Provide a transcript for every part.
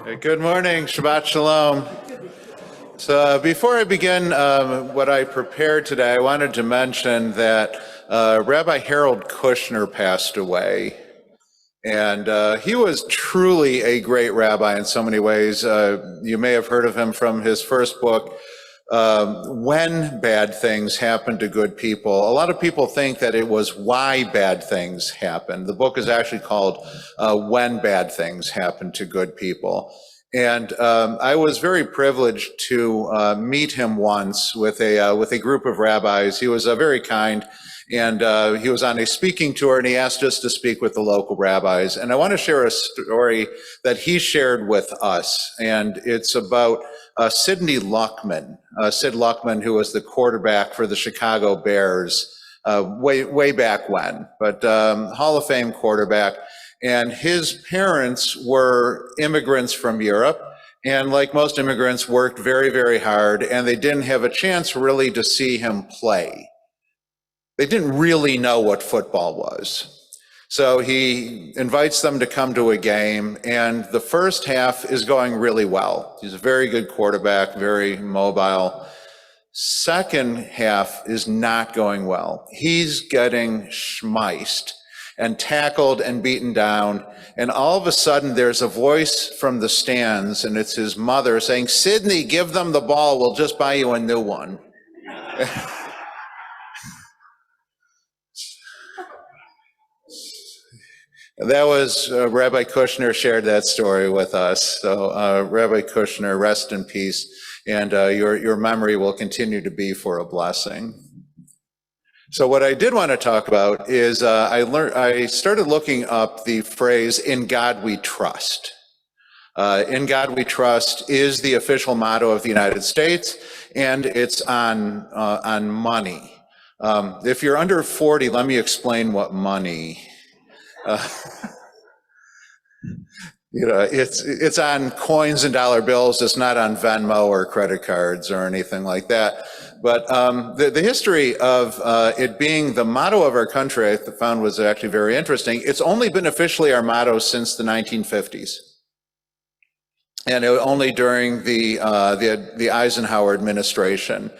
Good morning, Shabbat Shalom. So before I begin what I prepared today, I wanted to mention that Rabbi Harold Kushner passed away. And he was truly a great rabbi in so many ways. You may have heard of him from his first book, When Bad Things Happen to Good People. A lot of people think that it was Why Bad Things Happen. The book is actually called When Bad Things Happen to Good People. And I was very privileged to meet him once with a group of rabbis. He was very kind. And he was on a speaking tour, and he asked us to speak with the local rabbis. And I want to share a story that he shared with us, and it's about Sidney Luckman. Sid Luckman, who was the quarterback for the Chicago Bears way back when, but Hall of Fame quarterback. And his parents were immigrants from Europe, and like most immigrants, worked very, very hard, and they didn't have a chance really to see him play. They didn't really know what football was. So he invites them to come to a game, and the first half is going really well. He's a very good quarterback, very mobile. Second half is not going well. He's getting schmeiced and tackled and beaten down, and all of a sudden there's a voice from the stands, and it's his mother saying, "Sidney, give them the ball, we'll just buy you a new one." That was, Rabbi Kushner shared that story with us. So Rabbi Kushner, rest in peace, and your memory will continue to be for a blessing. So what I did want to talk about is I started looking up the phrase, "In God we trust." "In God we trust" is the official motto of the United States, and it's on money. If you're under 40, let me explain what money. It's on coins and dollar bills. It's not on Venmo or credit cards or anything like that. But the history of it being the motto of our country, I found was actually very interesting. It's only been officially our motto since the 1950s, and only during the Eisenhower administration.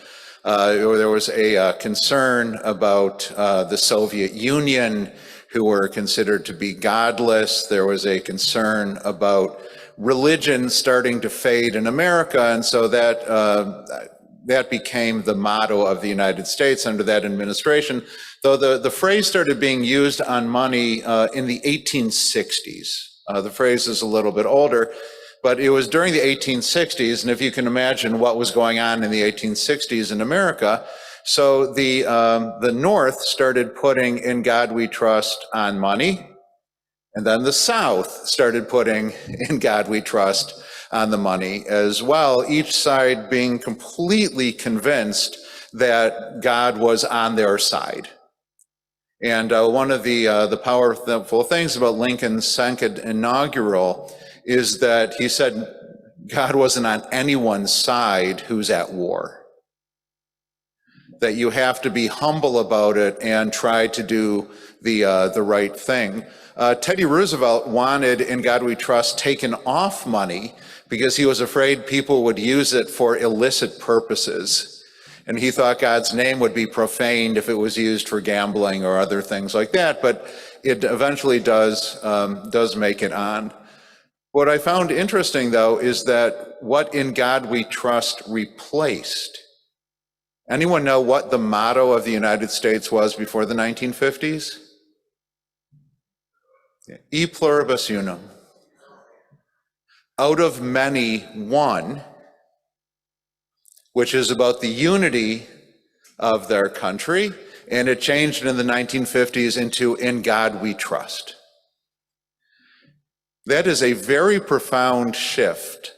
There was a concern about the Soviet Union, who were considered to be godless. There was a concern about religion starting to fade in America, and so that became the motto of the United States under that administration, though the phrase started being used on money in the 1860s. The phrase is a little bit older, but it was during the 1860s, and if you can imagine what was going on in the 1860s in America, so the North started putting "In God we trust" on money, and then the South started putting "In God we trust" on the money as well, each side being completely convinced that God was on their side. And one of the powerful things about Lincoln's second inaugural is that he said God wasn't on anyone's side who's at war. That you have to be humble about it and try to do the right thing. Teddy Roosevelt wanted "In God we trust" taken off money because he was afraid people would use it for illicit purposes. And he thought God's name would be profaned if it was used for gambling or other things like that, but it eventually does make it on. What I found interesting, though, is that what "In God we trust" replaced. Anyone know what the motto of the United States was before the 1950s? E pluribus unum. Out of many, one, which is about the unity of their country, and it changed in the 1950s into "In God we trust." That is a very profound shift.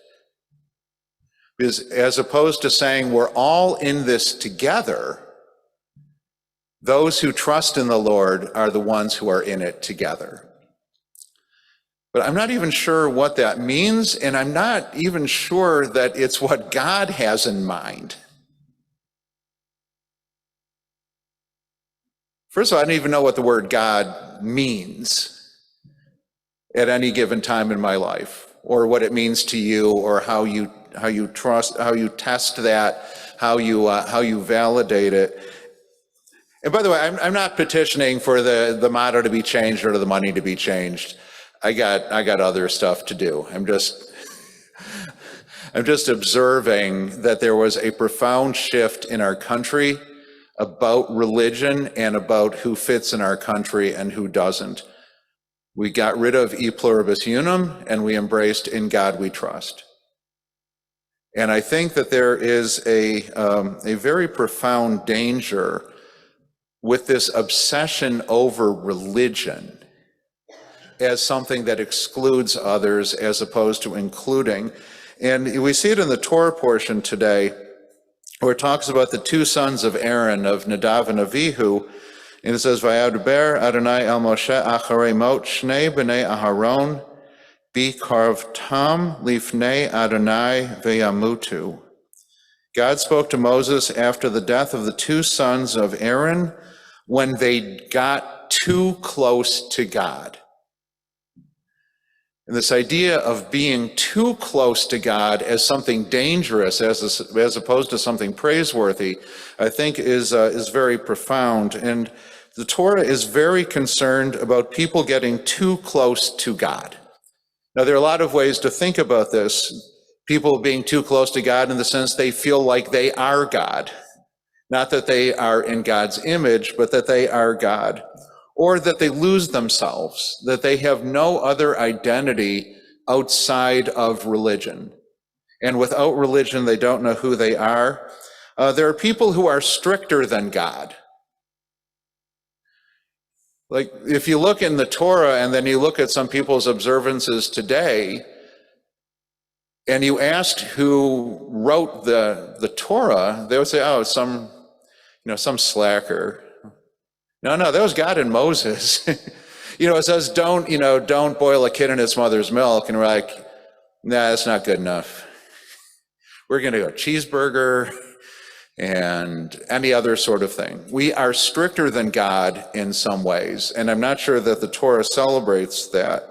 Because as opposed to saying we're all in this together, those who trust in the Lord are the ones who are in it together. But I'm not even sure what that means, and I'm not even sure that it's what God has in mind. First of all, I don't even know what the word God means at any given time in my life. or what it means to you, or how you trust, how you test that, how you validate it. And by the way, I'm not petitioning for the motto to be changed or the money to be changed. I got other stuff to do. I'm just observing that there was a profound shift in our country about religion and about who fits in our country and who doesn't. We got rid of e pluribus unum and we embraced in God we trust. And I think that there is a very profound danger with this obsession over religion as something that excludes others as opposed to including. And we see it in the Torah portion today, where it talks about the two sons of Aaron, of Nadav and Avihu, and it says, Vayaduber Adonai el Moshe acharei mot shnei b'nei Aharon bikarvtam lifnei Adonai veyamutu. God spoke to Moses after the death of the two sons of Aaron when they got too close to God. And this idea of being too close to God as something dangerous, as opposed to something praiseworthy, I think is very profound. And the Torah is very concerned about people getting too close to God. Now, there are a lot of ways to think about this. People being too close to God in the sense they feel like they are God. Not that they are in God's image, but that they are God. Or that they lose themselves, that they have no other identity outside of religion. And without religion, they don't know who they are. There are people who are stricter than God. Like, if you look in the Torah and then you look at some people's observances today, and you asked who wrote the Torah, they would say, oh, some slacker. No, that was God and Moses. It says, don't boil a kid in its mother's milk. And we're like, nah, that's not good enough. We're going to go cheeseburger and any other sort of thing. We are stricter than God in some ways. And I'm not sure that the Torah celebrates that.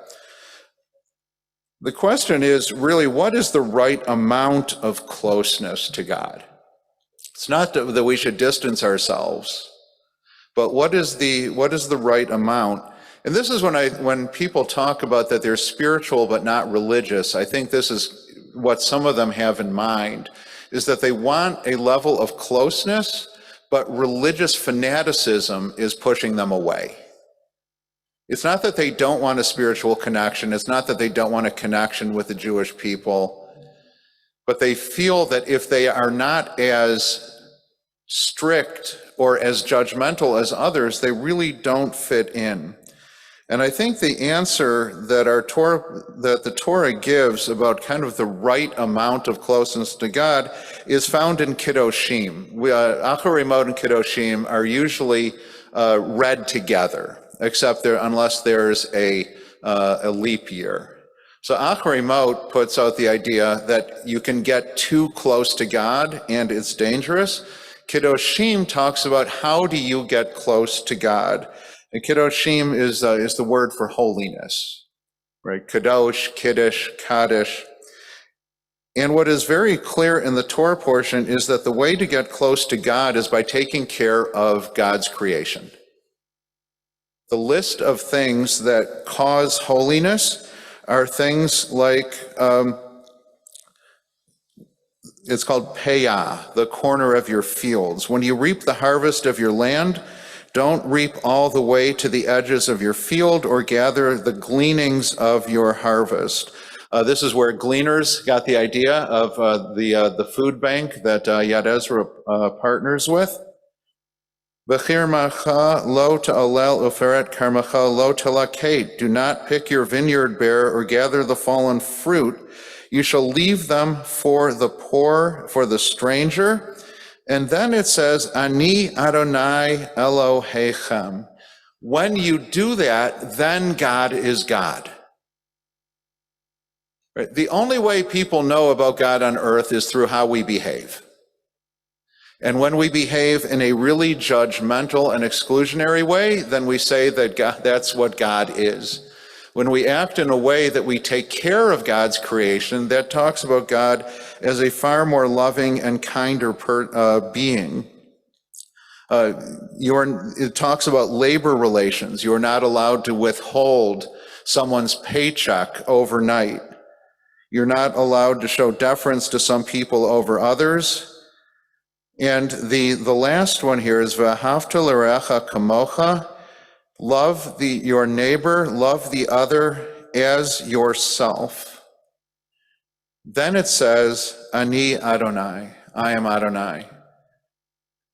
The question is really, what is the right amount of closeness to God? It's not that we should distance ourselves, but what is the right amount? And this is when people talk about that they're spiritual but not religious, I think this is what some of them have in mind, is that they want a level of closeness, but religious fanaticism is pushing them away. It's not that they don't want a spiritual connection, it's not that they don't want a connection with the Jewish people, but they feel that if they are not as strict or as judgmental as others, they really don't fit in. And I think the answer that the Torah gives about kind of the right amount of closeness to God is found in Kiddushim. Acharei Mot and Kiddushim are usually read together, except unless there's a leap year. So Acharei Mot puts out the idea that you can get too close to God and it's dangerous. Kiddushim talks about how do you get close to God. And Kiddushim is the word for holiness, right? Kadosh, Kiddush, Kaddish. And what is very clear in the Torah portion is that the way to get close to God is by taking care of God's creation. The list of things that cause holiness are things like, it's called payah, the corner of your fields. When you reap the harvest of your land, don't reap all the way to the edges of your field or gather the gleanings of your harvest. This is where gleaners got the idea of the food bank that Yad Ezra partners with. V'chirmacha lo ta'olel uferet karmacha lo telakate. Do not pick your vineyard bare or gather the fallen fruit. You shall leave them for the poor, for the stranger. And then it says, Ani Adonai Elohechem. When you do that, then God is God. Right? The only way people know about God on earth is through how we behave. And when we behave in a really judgmental and exclusionary way, then we say that God, that's what God is. When we act in a way that we take care of God's creation, that talks about God as a far more loving and kinder being. It talks about labor relations. You are not allowed to withhold someone's paycheck overnight. You're not allowed to show deference to some people over others. And the last one here is V'ahavta l'recha kamocha. Love your neighbor, love the other as yourself. Then it says, Ani Adonai, I am Adonai.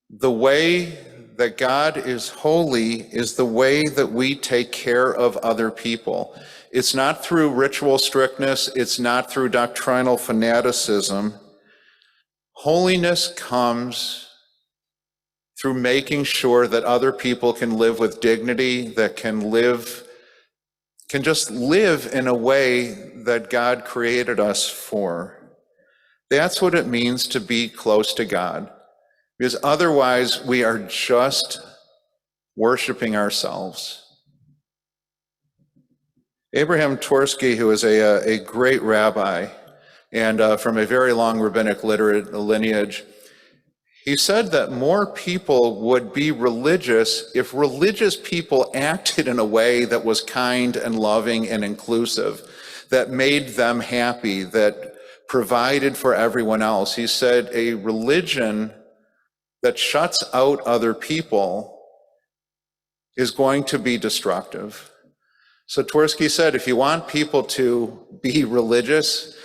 The way that God is holy is the way that we take care of other people. It's not through ritual strictness, it's not through doctrinal fanaticism. Holiness comes through making sure that other people can live with dignity, that can just live in a way that God created us for. That's what it means to be close to God, because otherwise we are just worshiping ourselves. Abraham Twersky, who is a great rabbi and from a very long rabbinic lineage, he said that more people would be religious if religious people acted in a way that was kind and loving and inclusive, that made them happy, that provided for everyone else. He said a religion that shuts out other people is going to be destructive. So Twersky said, if you want people to be religious,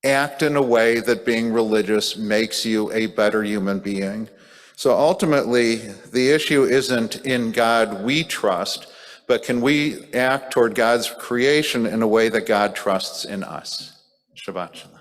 act in a way that being religious makes you a better human being. So ultimately, the issue isn't in God we trust, but can we act toward God's creation in a way that God trusts in us? Shabbat Shalom.